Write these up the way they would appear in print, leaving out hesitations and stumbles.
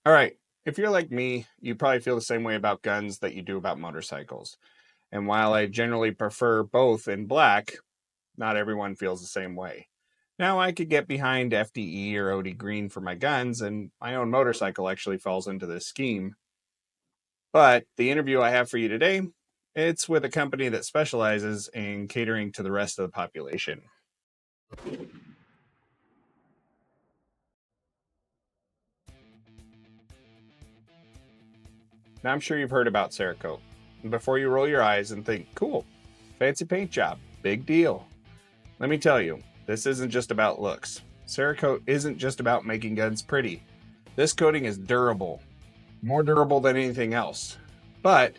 All right. If you're like me, you probably feel the same way about guns that you do about motorcycles. And while I generally prefer both in black, not everyone feels the same way. Now, I could get behind FDE or OD green for my guns, and my own motorcycle actually falls into this scheme. But the interview I have for you today, it's with a company that specializes in catering to the rest of the population. Now, I'm sure you've heard about Cerakote. And before you roll your eyes and think, cool, fancy paint job, big deal. Let me tell you, this isn't just about looks. Cerakote isn't just about making guns pretty. This coating is durable, more durable than anything else. But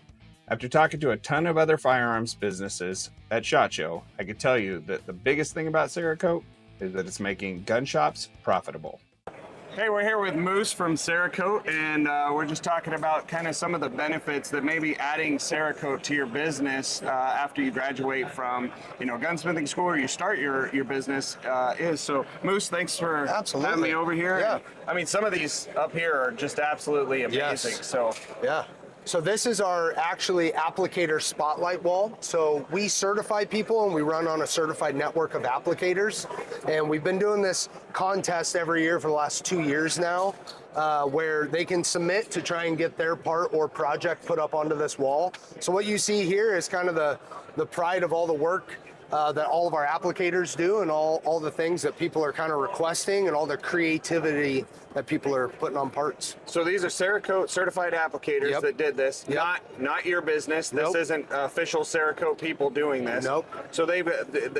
after talking to a ton of other firearms businesses at SHOT Show, I can tell you that the biggest thing about Cerakote is that it's making gun shops profitable. Hey, we're here with Moose from Cerakote, and we're just talking about kind of some of the benefits that maybe adding Cerakote to your business after you graduate from, gunsmithing school or you start your business is. So, Moose, thanks for having me over here. Yeah. I mean, some of these up here are just absolutely amazing. Yes. So, Yeah. So this is our actually applicator spotlight wall. So we certify people and we run on a certified network of applicators. And we've been doing this contest every year for the last 2 years now, where they can submit to try and get their part or project put up onto this wall. So what you see here is kind of the pride of all the work that all of our applicators do and all the things that people are kind of requesting and all the creativity that people are putting on parts. So these are Cerakote certified applicators that did this, not your business. This isn't official Cerakote people doing this. Nope. So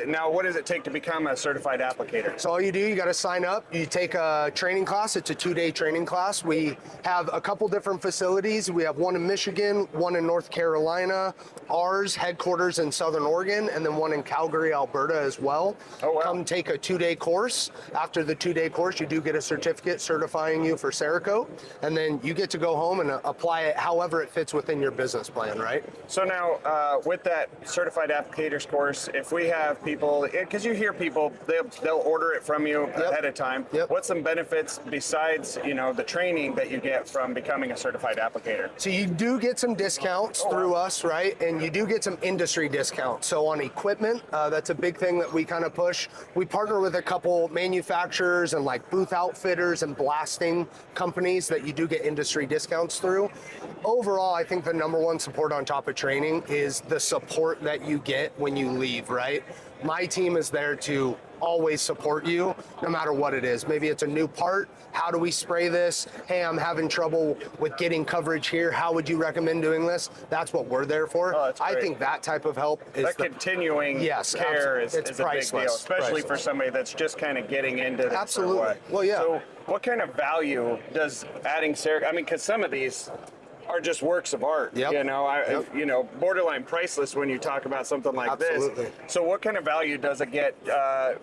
now what does it take to become a certified applicator? So all you do, you got to sign up. You take a training class. It's a 2-day training class. We have a couple different facilities. We have one in Michigan, one in North Carolina, ours headquarters in Southern Oregon, and then one in Calgary, Alberta as well. Oh, wow. Come take a 2-day course. After the 2-day course, you do get a certificate certifying you for Cerakote, and then you get to go home and apply it however it fits within your business plan, right? So now, with that certified applicators course, if we have people, because you hear people, they'll order it from you ahead of time. What's some benefits besides the training that you get from becoming a certified applicator? So you do get some discounts through us, right? And you do get some industry discounts. So on equipment, that's a big thing that we kind of push. We partner with a couple manufacturers and like booth outfitters and blasting companies that you do get industry discounts through. Overall, I think the number one support on top of training is the support that you get when you leave, right? My team is there to always support you no matter what it is. Maybe it's a new part. How do we spray this? Hey, I'm having trouble with getting coverage here. How would you recommend doing this? That's what we're there for. Oh, that's great. I think that type of help is that continuing care is a big deal, especially for somebody that's just kind of getting into this. Absolutely. Well, yeah. So what kind of value does adding Cerakote, I mean, because some of these are just works of art, borderline priceless when you talk about something like this. So what kind of value does it get,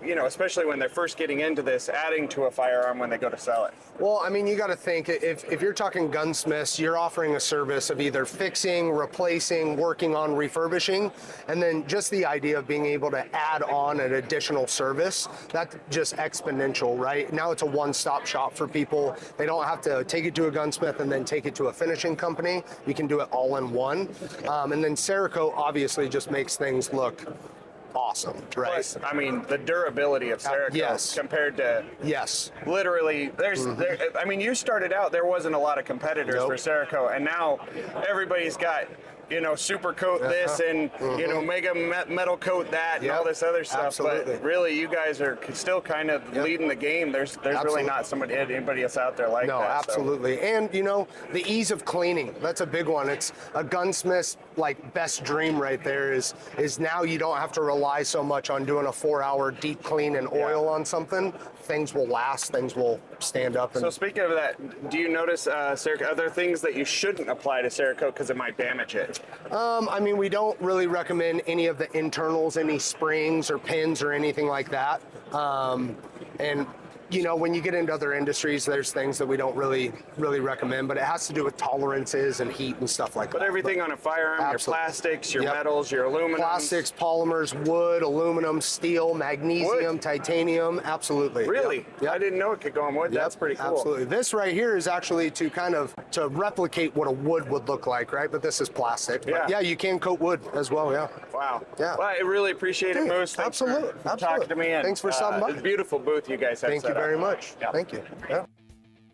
especially when they're first getting into this, adding to a firearm when they go to sell it? Well, I mean, you got to think, if you're talking gunsmiths, you're offering a service of either fixing, replacing, working on refurbishing, and then just the idea of being able to add on an additional service, that's just exponential, right? Now it's a one-stop shop for people. They don't have to take it to a gunsmith and then take it to a finishing company. You can do it all in one. And then Cerakote obviously just makes things look awesome, right? Plus, I mean, the durability of Cerakote compared to literally, you started out, there wasn't a lot of competitors for Cerakote, and now everybody's got super coat this and mega metal coat that and all this other stuff. Absolutely. But really, you guys are still kind of leading the game. There's really not anybody else out there like that. No, absolutely. So. And the ease of cleaning, that's a big one. It's a gunsmith's best dream right there is now you don't have to rely so much on doing a 4-hour deep clean and oil on something. Things will last, things will stand up. So speaking of that, do you notice, Cerakote, are there things that you shouldn't apply to Cerakote because it might damage it? We don't really recommend any of the internals, any springs or pins or anything like that. And you know, when you get into other industries, there's things that we don't really recommend, but it has to do with tolerances and heat and stuff like that. But everything on a firearm, Absolutely. your plastics, your Yep. metals, your aluminum. Plastics, polymers, wood, aluminum, steel, magnesium, Wood? Titanium, absolutely. Really? Yep. Yep. I didn't know it could go on wood. Yep, That's pretty cool. Absolutely. This right here is actually to to replicate what a wood would look like, right? But this is plastic. Yeah. But yeah, you can coat wood as well, yeah. Wow. Yeah. Well, I really appreciate it, Dude, Moose. Thanks absolutely, for absolutely. talking to me. And, Thanks for stopping by. It's a beautiful booth you guys have Thank set you very up. much. Yeah. Thank you. Yeah.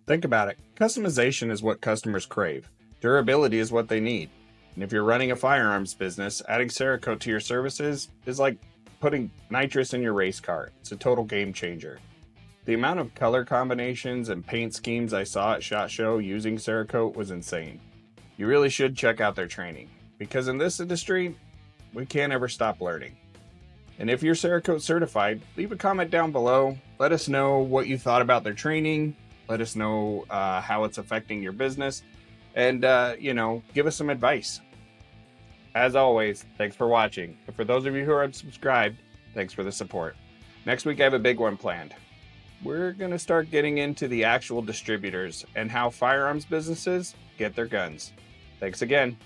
Think about it. Customization is what customers crave. Durability is what they need. And if you're running a firearms business, adding Cerakote to your services is like putting nitrous in your race car. It's a total game changer. The amount of color combinations and paint schemes I saw at SHOT Show using Cerakote was insane. You really should check out their training, because in this industry, we can't ever stop learning. And if you're Cerakote certified, leave a comment down below. Let us know what you thought about their training. Let us know how it's affecting your business. And, give us some advice. As always, thanks for watching. And for those of you who are unsubscribed, thanks for the support. Next week, I have a big one planned. We're going to start getting into the actual distributors and how firearms businesses get their guns. Thanks again.